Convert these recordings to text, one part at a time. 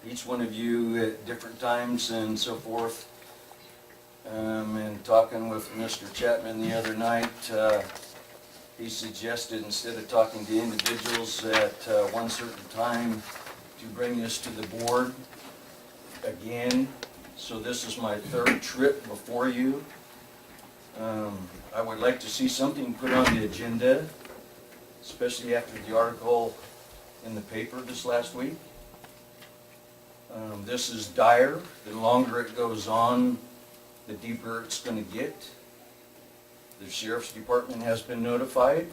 each one of you at different times and so forth. And talking with Mr. Chapman the other night, he suggested instead of talking to individuals at one certain time to bring this to the board again. So this is my third trip before you. I would like to see something put on the agenda, especially after the article in the paper this last week. This is dire. The longer it goes on, the deeper it's going to get. The Sheriff's Department has been notified.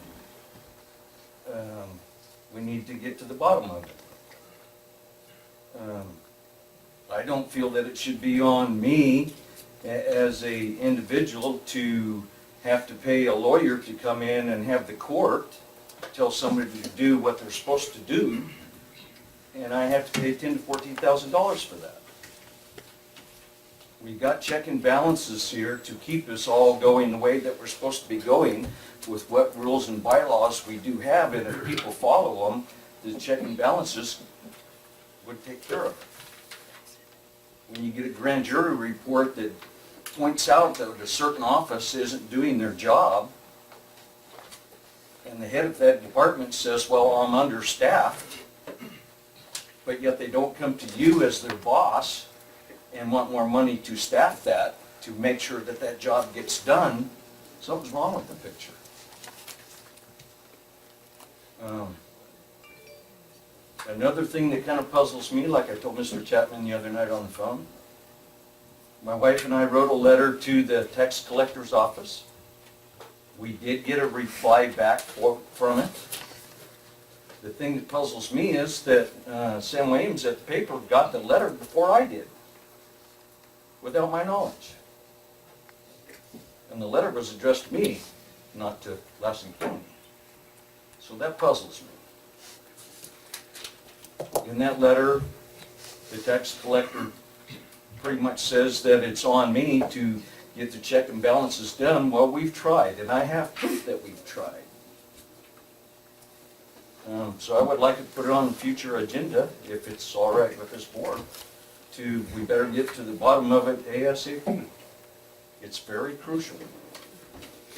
We need to get to the bottom of it. I don't feel that it should be on me as a individual to have to pay a lawyer to come in and have the court tell somebody to do what they're supposed to do, and I have to pay $10,000 to $14,000 for that. We've got check and balances here to keep us all going the way that we're supposed to be going with what rules and bylaws we do have, and if people follow them, the check and balances would take care of it. When you get a grand jury report that points out that a certain office isn't doing their job, and the head of that department says, well, I'm understaffed, but yet they don't come to you as their boss and want more money to staff that, to make sure that that job gets done, something's wrong with the picture. Another thing that kind of puzzles me, like I told Mr. Chapman the other night on the phone, my wife and I wrote a letter to the tax collector's office. We did get a reply back from it. The thing that puzzles me is that Sam Williams at the paper got the letter before I did, without my knowledge. And the letter was addressed to me, not to Lassen County. So that puzzles me. In that letter, the tax collector pretty much says that it's on me to get the check and balances done. Well, we've tried, and I have proof that we've tried. So I would like to put it on the future agenda, if it's all right with this board, we better get to the bottom of it ASAP. It's very crucial.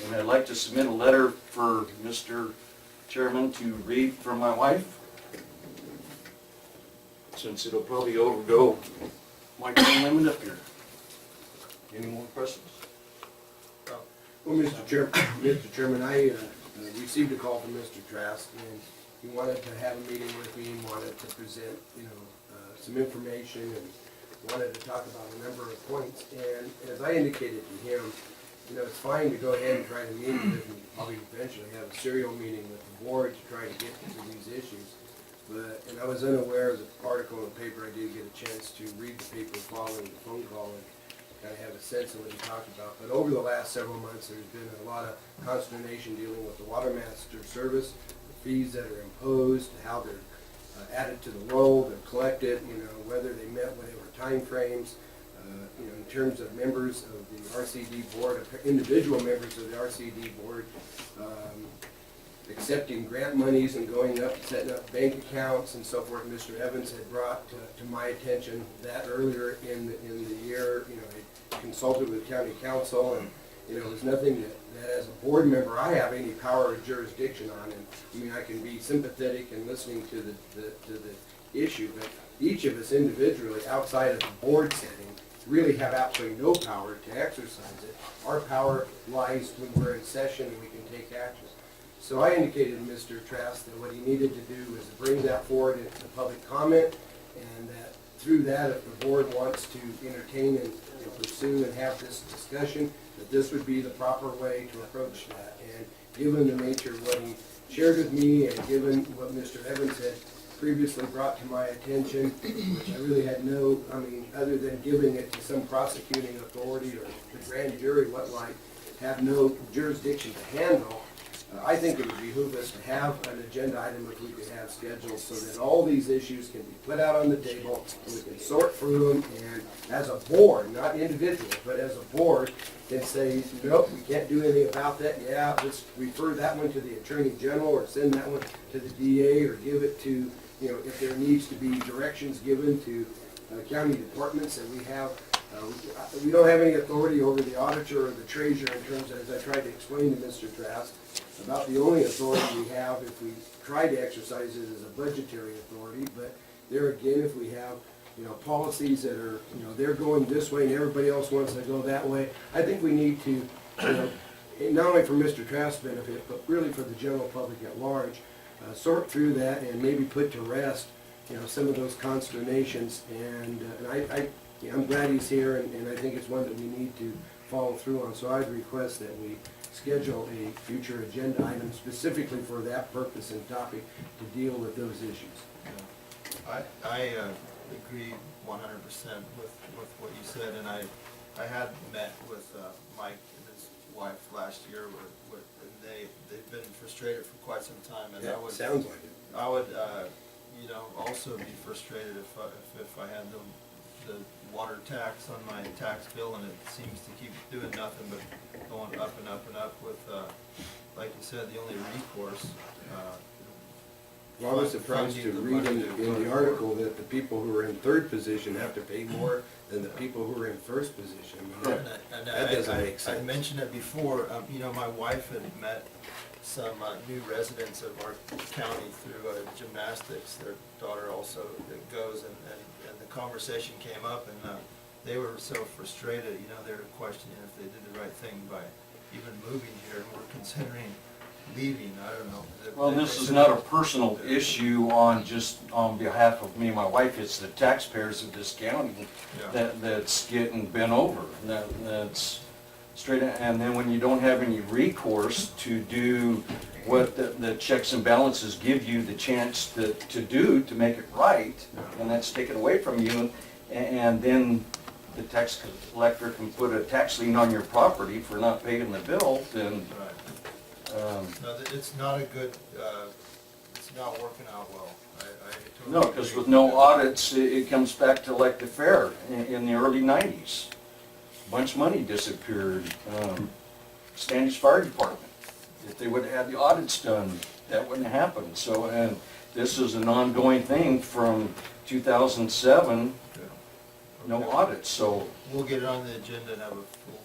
And I'd like to submit a letter for Mr. Chairman to read for my wife, since it'll probably overgo my time limit up here. Any more questions? Well, Mr. Chairman, I received a call from Mr. Trask, and he wanted to have a meeting with me, and wanted to present, some information, and wanted to talk about a number of points. And as I indicated to him, it's fine to go ahead and try to meet with him, and probably eventually have a serial meeting with the board to try to get to these issues. And I was unaware of the article in the paper. I did get a chance to read the paper following the phone call and kind of have a sense of what he talked about. But over the last several months, there's been a lot of consternation dealing with the water master service, the fees that are imposed, how they're added to the roll, they're collected, whether they met whatever time frames, in terms of members of the RCD board, individual members of the RCD board, accepting grant monies and going up, setting up bank accounts and so forth. Mr. Evans had brought to my attention that earlier in the year. I consulted with county council, and it was nothing that as a board member I have any power or jurisdiction on. And I can be sympathetic and listening to the issue, but each of us individually, outside of the board setting, really have absolutely no power to exercise it. Our power lies when we're in session and we can take action. So I indicated to Mr. Trask that what he needed to do was to bring that forward into public comment, and that through that, if the board wants to entertain and pursue and have this discussion, that this would be the proper way to approach that. And given the nature of what he shared with me, and given what Mr. Evans had previously brought to my attention, which I really had other than giving it to some prosecuting authority or the grand jury, have no jurisdiction to handle, I think it would behoove us to have an agenda item if we could have scheduled, so that all these issues can be put out on the table and we can sort through them, and as a board, not individuals, but as a board, can say, nope, we can't do anything about that. Yeah, let's refer that one to the Attorney General, or send that one to the DA, or give it to if there needs to be directions given to county departments that we have. We don't have any authority over the auditor or the treasurer in terms of, as I tried to explain to Mr. Trask, about the only authority we have if we try to exercise it as a budgetary authority. But there again, if we have, policies that are, they're going this way and everybody else wants to go that way, I think we need to, not only for Mr. Trask's benefit, but really for the general public at large, sort through that and maybe put to rest, some of those consternations. And I'm glad he's here, and I think it's one that we need to follow through on. So I'd request that we schedule a future agenda item specifically for that purpose and topic to deal with those issues. I agree 100% with what you said, and I had met with Mike and his wife last year, and they've been frustrated for quite some time, and Yeah, sounds like it. I would also be frustrated if I had the water tax on my tax bill, and it seems to keep doing nothing but going up and up and up with, like you said, the only recourse. Well, I was surprised to read in the article that the people who are in third position have to pay more than the people who are in first position. I mean, that doesn't make sense. I mentioned it before, my wife had met some new residents of our county through gymnastics. Their daughter also goes, and the conversation came up, and they were so frustrated, they were questioning if they did the right thing by even moving here, and were considering leaving. I don't know. Well, this is not a personal issue on behalf of me and my wife. It's the taxpayers of this county that's getting bent over. That's straight. And then when you don't have any recourse to do what the checks and balances give you the chance to do to make it right, and that's taken away from you, and then the tax collector can put a tax lien on your property for not paying the bill, then. No, it's not a good, it's not working out well. I totally No, because with no audits, it comes back to like the fair in the early 90s. A bunch of money disappeared. Standish Fire Department, if they would have had the audits done, that wouldn't have happened. So, and this is an ongoing thing from 2007, no audits, so. We'll get it on the agenda and have a full,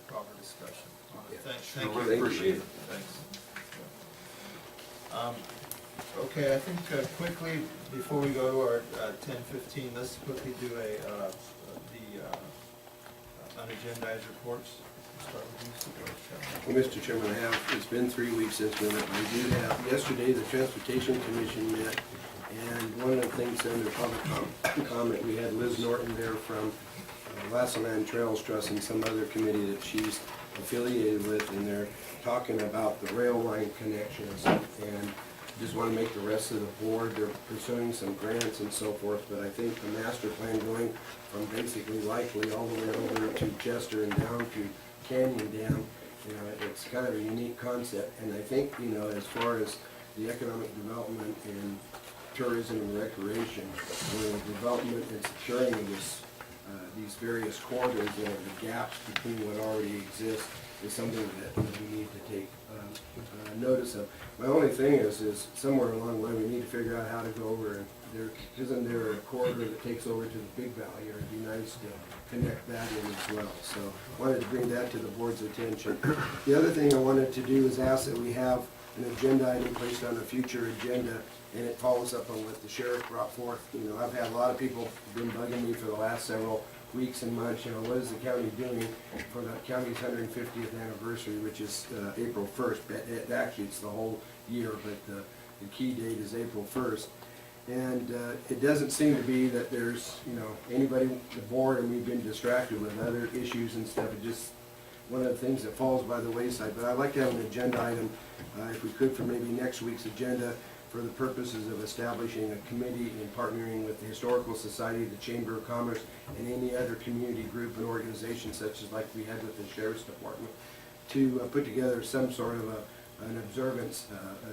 proper discussion on it. Thank you. Really appreciate it. Thanks. Okay, I think quickly, before we go to our 10:15, let's quickly do the unagendized reports. Start with you, Supervisor. Well, Mr. Chairman, it's been 3 weeks since we met. We do have, yesterday, the Transportation Commission met, and one of the things under public comment, we had Liz Norton there from Lassen Trails Trust and some other committee that she's affiliated with, and they're talking about the rail line connections, and just want to make the rest of the board, they're pursuing some grants and so forth, but I think the master plan going from basically likely all the way over to Chester and down to Canyon Dam, it's kind of a unique concept, and I think, as far as the economic development in tourism and recreation, the development and securing of these various corridors, the gaps between what already exists is something that we need to take notice of. My only thing is somewhere along the way we need to figure out how to go over, and isn't there a corridor that takes over to the Big Valley, or it'd be nice to connect that in as well. So wanted to bring that to the board's attention. The other thing I wanted to do is ask that we have an agenda item placed on a future agenda, and it follows up on what the sheriff brought forth. I've had a lot of people been bugging me for the last several weeks and months, what is the county doing for the county's 150th anniversary, which is April 1st. Actually, it's the whole year, but the key date is April 1st. And it doesn't seem to be that there's, anybody, the board, and we've been distracted with other issues and stuff. It just one of the things that falls by the wayside. But I'd like to have an agenda item, if we could, for maybe next week's agenda, for the purposes of establishing a committee and partnering with the Historical Society, the Chamber of Commerce, and any other community group and organization, such as like we had with the Sheriff's Department, to put together some sort of an observance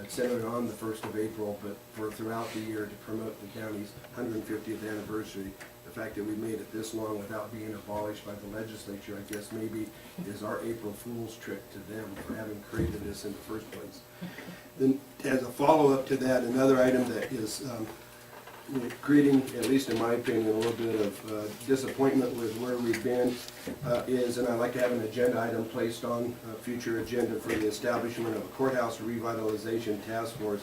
centered on the 1st of April, but for throughout the year to promote the county's 150th anniversary. The fact that we made it this long without being abolished by the legislature, I guess maybe is our April Fool's trick to them for having created this in the first place. Then, as a follow-up to that, another item that is creating, at least in my opinion, a little bit of disappointment with where we've been is, and I'd like to have an agenda item placed on a future agenda for the establishment of a courthouse revitalization task force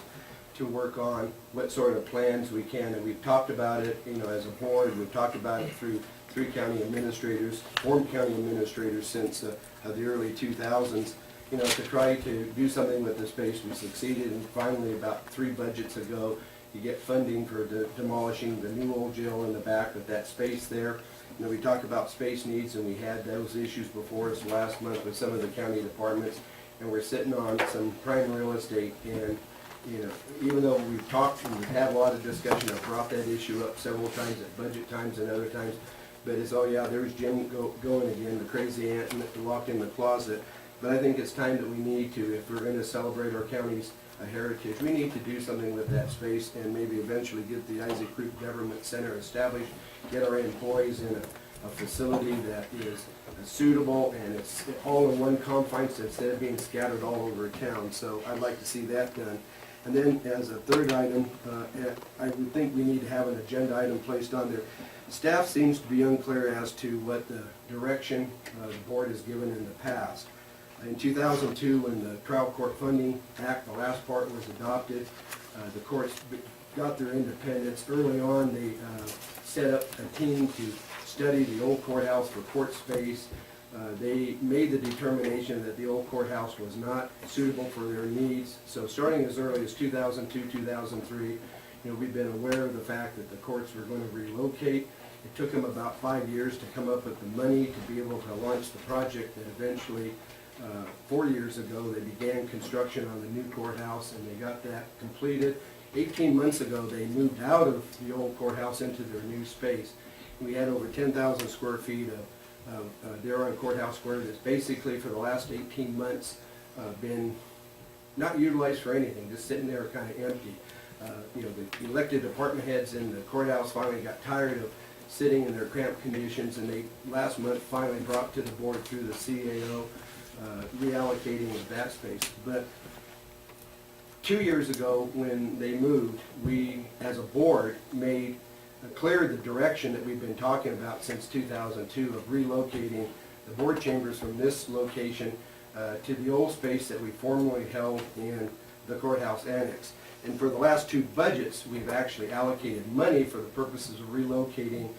to work on what sort of plans we can, and we've talked about it, you know, as a board, we've talked about it through 3 county administrators, former county administrators since the early 2000s, you know, to try to do something with the space. We succeeded, and finally, about 3 budgets ago, you get funding for demolishing the new old jail in the back of that space there. You know, we talked about space needs, and we had those issues before us last month with some of the county departments, and we're sitting on some prime real estate, and you know, even though we've talked and we've had a lot of discussion, I've brought that issue up several times at budget times and other times, but it's, oh yeah, there's Jim going again, the crazy aunt locked in the closet. But I think it's time that we need to, if we're going to celebrate our county's heritage, we need to do something with that space and maybe eventually get the Isaac Creek Government Center established, get our employees in a facility that is suitable and it's all in one confines instead of being scattered all over town. So I'd like to see that done. And then as a third item, I would think we need to have an agenda item placed on there. Staff seems to be unclear as to what the direction the board has given in the past. In 2002, when the Trial Court Funding Act, the last part was adopted, the courts got their independence. Early on, they set up a team to study the old courthouse for court space. They made the determination that the old courthouse was not suitable for their needs. So starting as early as 2002, 2003, you know, we've been aware of the fact that the courts were going to relocate. It took them about 5 years to come up with the money to be able to launch the project that eventually, 4 years ago, they began construction on the new courthouse and they got that completed. 18 months ago, they moved out of the old courthouse into their new space. We had over 10,000 square feet of there on Courthouse Square that's basically for the last 18 months been not utilized for anything, just sitting there kind of empty. You know, the elected department heads in the courthouse finally got tired of sitting in their cramped conditions, and they last month finally brought to the board through the CAO reallocating of that space. But 2 years ago when they moved, we as a board made clear the direction that we've been talking about since 2002 of relocating the board chambers from this location to the old space that we formerly held in the courthouse annex. And for the last 2 budgets, we've actually allocated money for the purposes of relocating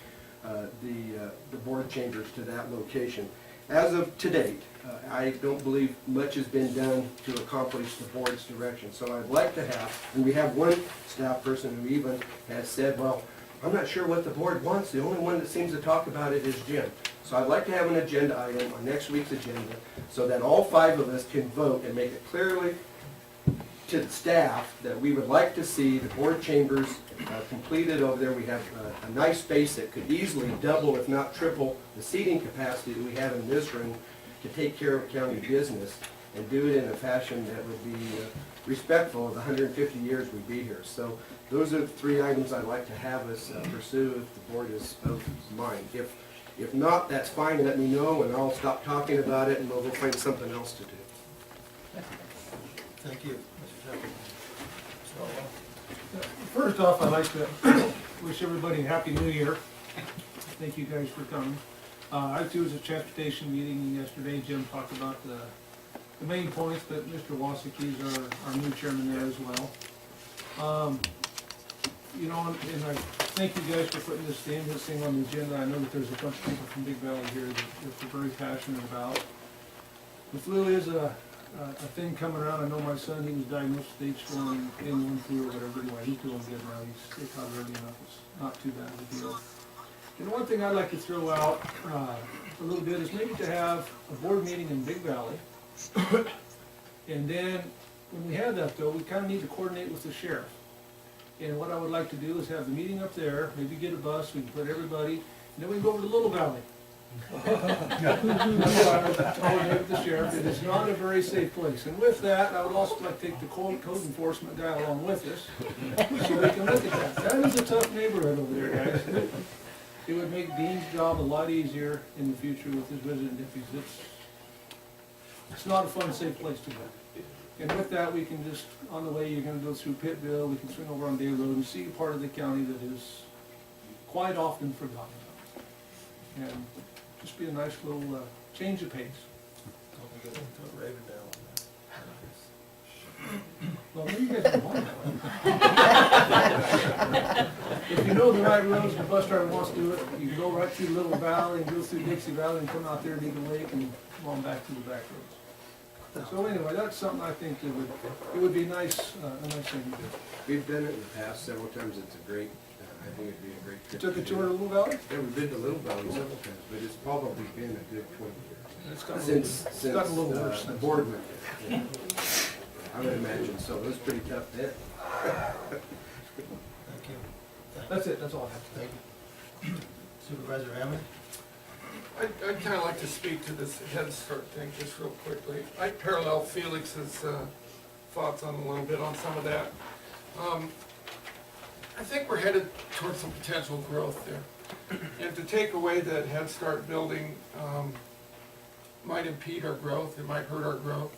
the board chambers to that location. As of to date, I don't believe much has been done to accomplish the board's direction. So I'd like to have, and we have one staff person who even has said, well, I'm not sure what the board wants. The only one that seems to talk about it is Jim. So I'd like to have an agenda item on next week's agenda so that all 5 of us can vote and make it clearly to the staff that we would like to see the board chambers completed over there. We have a nice space that could easily double, if not triple, the seating capacity that we have in this room to take care of county business and do it in a fashion that would be respectful of the 150 years we'd be here. So those are the 3 items I'd like to have us pursue if the board is of mind. If not, that's fine, let me know and I'll stop talking about it and we'll go find something else to do. Thank you, Mr. Chairman. First off, I'd like to wish everybody a Happy New Year. Thank you guys for coming. I too was at transportation meeting yesterday. Jim talked about the main points, but Mr. Wasicki is our new chairman there as well. You know, and I thank you guys for putting this thing on the agenda. I know that there's a bunch of people from Big Valley here that we're very passionate about. The flu is a thing coming around. I know my son, he was diagnosed with stage 4 N1 flu or whatever. Anyway, he's doing good now. He's recovered early enough. It's not too bad of a deal. And one thing I'd like to throw out a little bit is maybe to have a board meeting in Big Valley. And then when we have that though, we kind of need to coordinate with the sheriff. And what I would like to do is have the meeting up there, maybe get a bus, we can put everybody, and then we can go over to Little Valley. Coordinate with the sheriff. It is not a very safe place. And with that, I would also like to take the code enforcement guy along with us, so we can look at that. That is a tough neighborhood over there, guys. It would make Dean's job a lot easier in the future with his resident deputies. It's not a fun, safe place to go. And with that, we can just, on the way, you're gonna go through Pittville, we can swing over on Day Road and see a part of the county that is quite often forgotten about. And just be a nice little change of pace. Don't we get into a Ravendale on that? Well, maybe you guys can walk that way. If you know the right roads, the bus driver wants to do it, you can go right through Little Valley and go through Dixie Valley and come out there to Eagle Lake and come on back to the back roads. So anyway, that's something I think that it would be nice, a nice thing to do. We've done it in the past several times, it's a great, I think it'd be a great trip. Took a to tour do. of Little Valley? Yeah, we've been to Little Valley several times, but it's probably been a good 20 years. It's gotten a Since, little, gotten a little worse the since. board went there. Yeah. I would imagine so, it was pretty tough then. Thank you. That's it, that's all I have. Thank you. Supervisor Hammond? I'd kind of like to speak to this Head Start thing just real quickly. I parallel Felix's thoughts on a little bit on some of that. I think we're headed towards some potential growth there. And to take away that Head Start building might impede our growth, it might hurt our growth.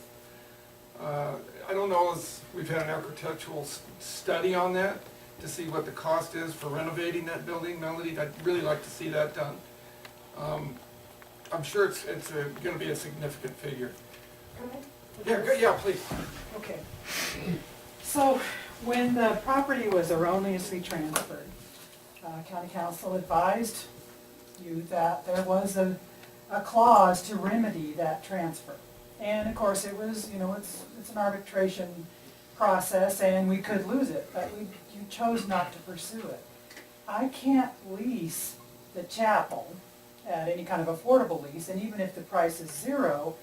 I don't know if we've had an architectural study on that to see what the cost is for renovating that building, Melody. I'd really like to see that done. I'm sure it's gonna be a significant figure. Yeah, please. Okay. So, when the property was erroneously transferred, county council advised you that there was a clause to remedy that transfer. And of course, it was, it's an arbitration process and we could lose it, but you chose not to pursue it. I can't lease the chapel at any kind of affordable lease, and even if the price is zero,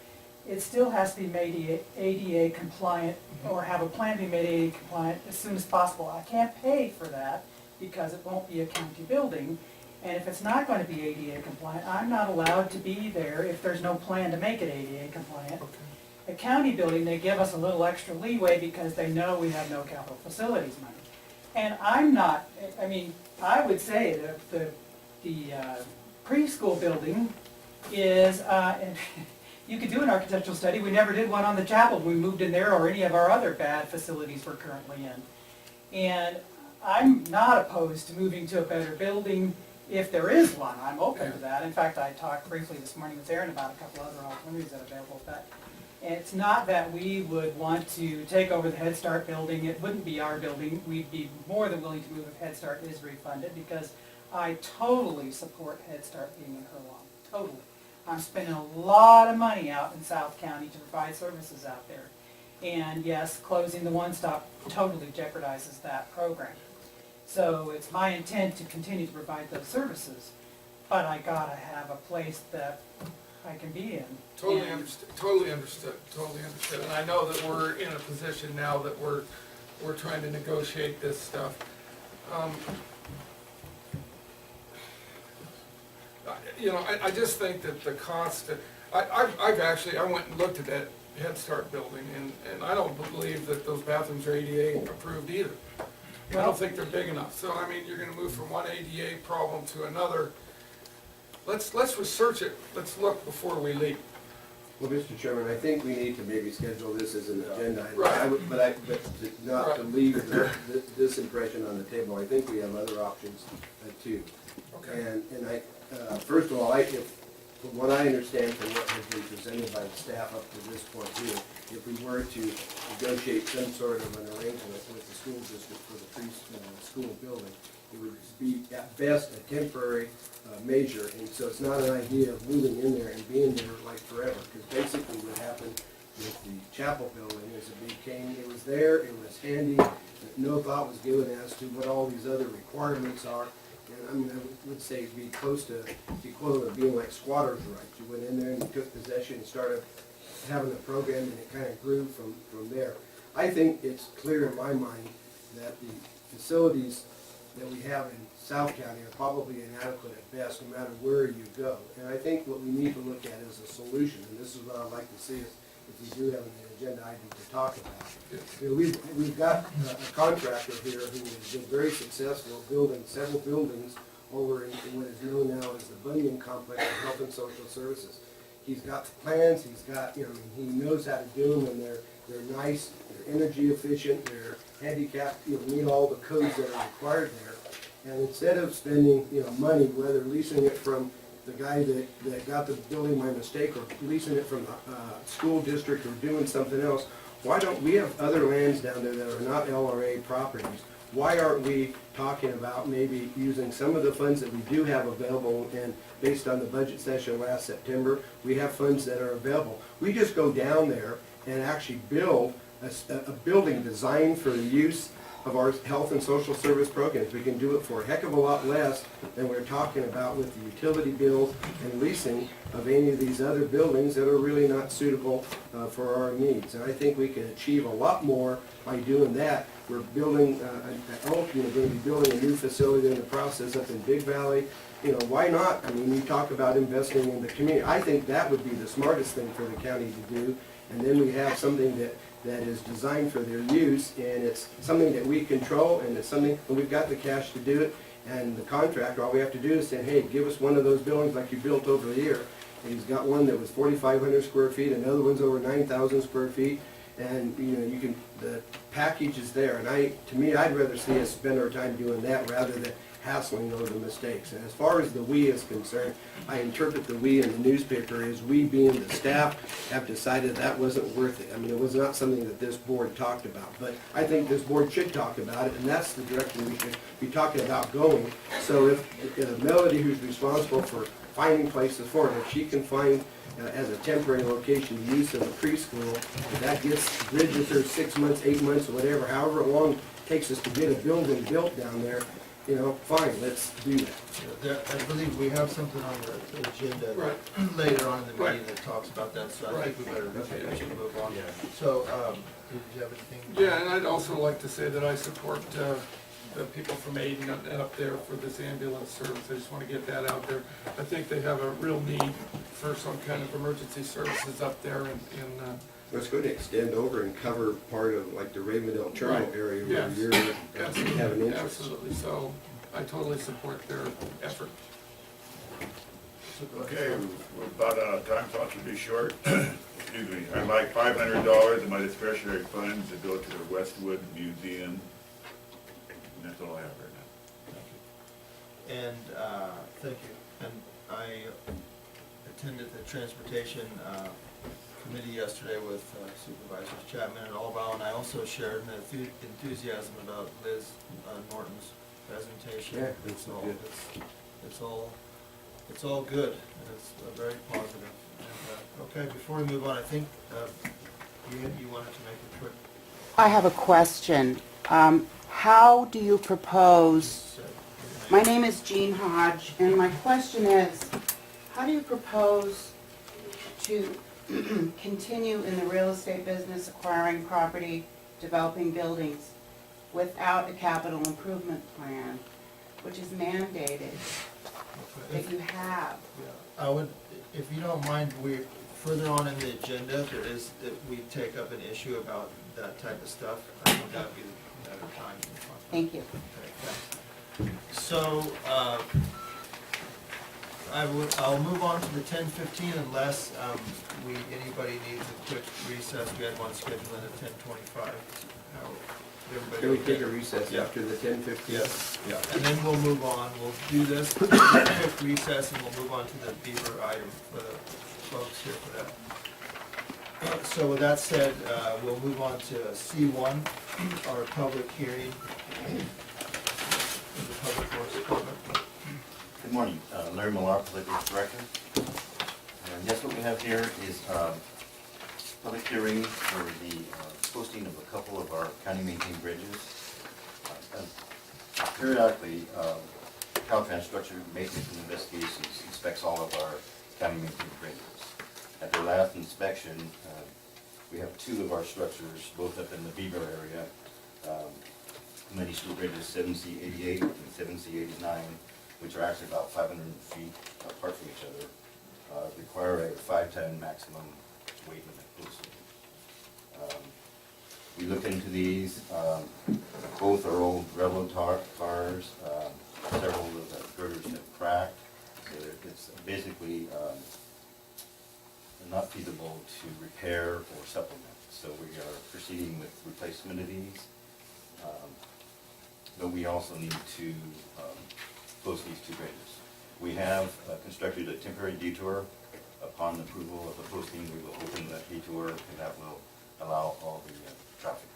it still has to be made ADA compliant or have a plan to be made ADA compliant as soon as possible. I can't pay for that because it won't be a county building, and if it's not going to be ADA compliant, I'm not allowed to be there if there's no plan to make it ADA compliant. A county building, they give us a little extra leeway because they know we have no capital facilities money. And I'm not, I would say that the preschool building is, and you could do an architectural study, we never did one on the chapel, we moved in there or any of our other bad facilities we're currently in. And I'm not opposed to moving to a better building if there is one, I'm open to that. In fact, I talked briefly this morning with Aaron about a couple other alternatives that are available, but it's not that we would want to take over the Head Start building, it wouldn't be our building, we'd be more than willing to move if Head Start is refunded, because I totally support Head Start being in Herlong, totally. I'm spending a lot of money out in South County to provide services out there. And yes, closing the One Stop totally jeopardizes that program. So it's my intent to continue to provide those services, but I gotta have a place that I can be in. Totally And- understood. And I know that we're in a position now that we're trying to negotiate this stuff. I just think that the cost, I went and looked at that Head Start building, and I don't believe that those bathrooms are ADA approved either. I don't think they're big enough. So, you're gonna move from one ADA problem to another. Let's research it, let's look before we leave. Well, Mr. Chairman, I think we need to maybe schedule this as an agenda item. Right. But not to leave this impression on the table, I think we have other options too. Okay. And first of all, from what I understand from what has been presented by the staff up to this point here, if we were to negotiate some sort of an arrangement with the school district for the preschool building, it would be at best a temporary measure, and so it's not an idea of moving in there and being there like forever, because basically what happened with the chapel building is it was there, it was handy, no thought was given as to what all these other requirements are. And I would say it'd be close to the equivalent of being like squatter's rights. You went in there and you took possession and started having a program, and it kind of grew from there. I think it's clear in my mind that the facilities that we have in South County are probably inadequate at best, no matter where you go. And I think what we need to look at is a solution, and this is what I'd like to see if we do have an agenda item to talk about. We've got a contractor here who has been very successful building several buildings over in what is known now as the Bunyan Complex of Health and Social Services. He's got the plans, he's got, he knows how to do them, and they're nice, they're energy efficient, they're handicap, meet all the codes that are required there. And instead of spending, money, whether leasing it from the guy that got the building by mistake, or leasing it from a school district, or doing something else, why don't we have other lands down there that are not LRA properties? Why aren't we talking about maybe using some of the funds that we do have available, and based on the budget session last September, we have funds that are available. We just go down there and actually build a building designed for the use of our health and social service programs. We can do it for a heck of a lot less than we're talking about with the utility bills and leasing of any of these other buildings that are really not suitable for our needs. And I think we can achieve a lot more by doing that. We're building, going to be building a new facility in the process up in Big Valley. Why not? I mean, you talk about investing in the community. I think that would be the smartest thing for the county to do. And then we have something that is designed for their use, and it's something that we control, and it's something, and we've got the cash to do it, and the contractor, all we have to do is say, hey, give us one of those buildings like you built over here. And he's got one that was 4,500 square feet, another one's over 9,000 square feet, and you can, the package is there. And to me, I'd rather see us spend our time doing that rather than hassling over the mistakes. And as far as the we is concerned, I interpret the we in the newspaper as we being the staff have decided that wasn't worth it. I mean, it was not something that this board talked about, but I think this board should talk about it, and that's the direction we should be talking about going. So if Melody, who's responsible for finding places for it, if she can find as a temporary location the use of a preschool, if that gets Bridget her 6 months, 8 months, or whatever, however long it takes us to get a building built down there, fine, let's do that. I believe we have something on the agenda Right. later on in the Right. meeting that talks about that, so I Right. think we better actually move on. Yeah. So, did you have anything? Yeah, and I'd also like to say that I support the people from Aiden up there for this ambulance service. I just want to get that out there. I think they have a real need for some kind of emergency services up there, and Let's go to extend over and cover part of like the Ravendale Terminal Right. area where Yes. you're having interest. absolutely. So I totally support their effort. Okay, we're about out of time, thought should be short. Excuse me, I'd like $500 of my discretionary funds to go to the Westwood Museum. And that's all I have right now. And, thank you. And I attended the transportation committee yesterday with Supervisors Chapman and Allbow, and I also shared an enthusiasm about Liz Norton's presentation. Yeah, it's So good. it's all good, and it's very positive. And, okay, before we move on, I think you wanted to make a quick. I have a question. How do you propose, my name is Jean Hodge, and my question is, how do you propose to continue in the real estate business, acquiring property, developing buildings, without a capital improvement plan, which is mandated that you have? I would, if you don't mind, further on in the agenda, there is, that we take up an issue about that type of stuff. I think that would be the better time. Thank you. Okay, thanks. So, I'll move on to the 10:15 unless anybody needs a quick recess. We had one scheduled at 10:25. Can we take a recess after the 10:15? Yes, yeah, and then we'll move on. We'll do this quick recess and we'll move on to the Beaver item for the folks here for that. So with that said, we'll move on to C1, our public hearing. In the Public Works Department. Good morning, Larry Millar, Public Works Director. And yes, what we have here is public hearing for the posting of a couple of our county maintained bridges. Periodically, Caltrans Structure Maintenance and Investigations inspects all of our county maintained bridges. At their last inspection, we have two of our structures, both up in the Beaver area. Many school bridges, 7C88 and 7C89, which are actually about 500 feet apart from each other, require a 5-ton maximum weight limit. We looked into these. Both are old railroad cars. Several of the girders have cracked. It's basically not feasible to repair or supplement. So we are proceeding with replacement of these. But we also need to post these two bridges. We have constructed a temporary detour. Upon approval of the posting, we will open that detour, and that will allow all the traffic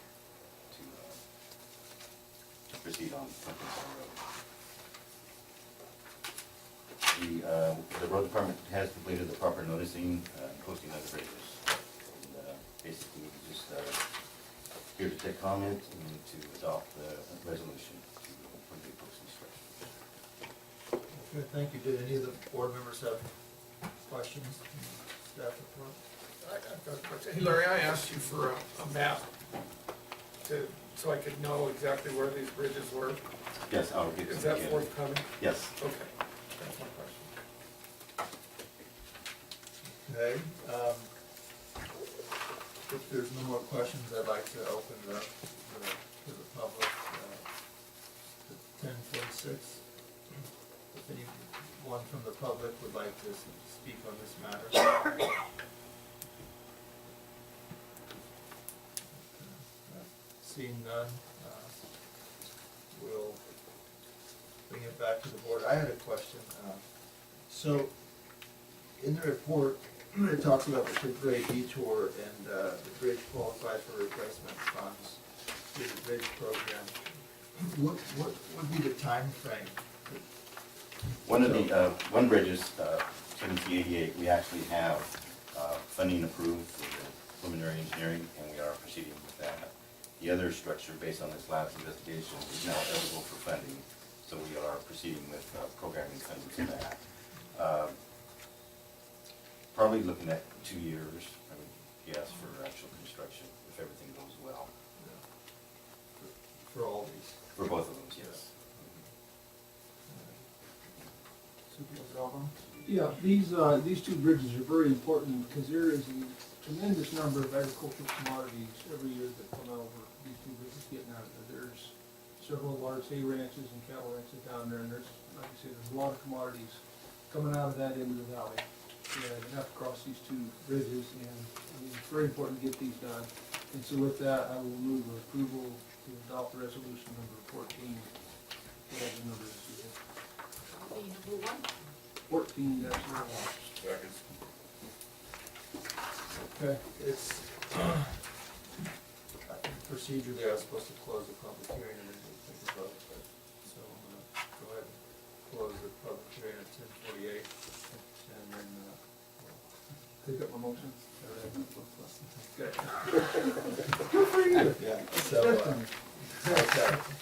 to proceed on Pumpkinson Road. The road department has completed the proper noticing and posting of the bridges. And, basically, we're just here to take comment and to adopt the resolution to complete posting structure. Okay, thank you. Did any of the board members have questions? Staff report? I've got a question. Hey Larry, I asked you for a map so I could know exactly where these bridges were. Yes, I'll get Is to that the end. forthcoming? Yes. Okay, that's my question. Okay, if there's no more questions, I'd like to open it up to the public, 10:46. If anyone from the public would like to speak on this matter. Seeing none, we'll bring it back to the board. I had a question. So, in the report, it talks about the temporary detour and the bridge qualifies for replacement funds through the bridge program. What would be the time frame? One of the, one bridge is 1788, we actually have funding approved for the preliminary engineering, and we are proceeding with that. The other structure, based on this last investigation, is now eligible for funding, so we are proceeding with programming funding for that. Probably looking at 2 years, I would guess, for actual construction, if everything goes well. For all these? For both of those, yes. Supervisor Alban? Yeah, these two bridges are very important because there is a tremendous number of agricultural commodities every year that come out over these two bridges getting out of there. There's several large hay ranches and cattle ranches down there, and there's, like I say, there's a lot of commodities coming out of that end of the valley. Yeah, they have to cross these two bridges, and I mean, it's very important to get these done. And so with that, I will move approval to adopt resolution number 14. What the number is here? 14, that's the one. Second. Okay, it's, I think procedurally I was supposed to close the public hearing and then we'll take a vote, but, so I'm gonna go ahead and close the public hearing at 10:48, and then, Take up my motion. good. Good for you. Yeah, so, okay,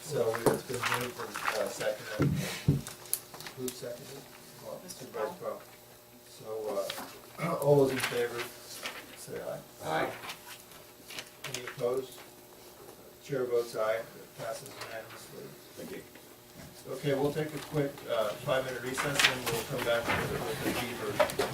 so it's been moved and, seconded. Who seconded? Well, Supervisor Powell. So, all those in favor, say aye. Aye. Any opposed? Chair votes aye, it passes unanimously. Thank you. Okay, we'll take a quick 5-minute recess, and we'll come back with the deed version.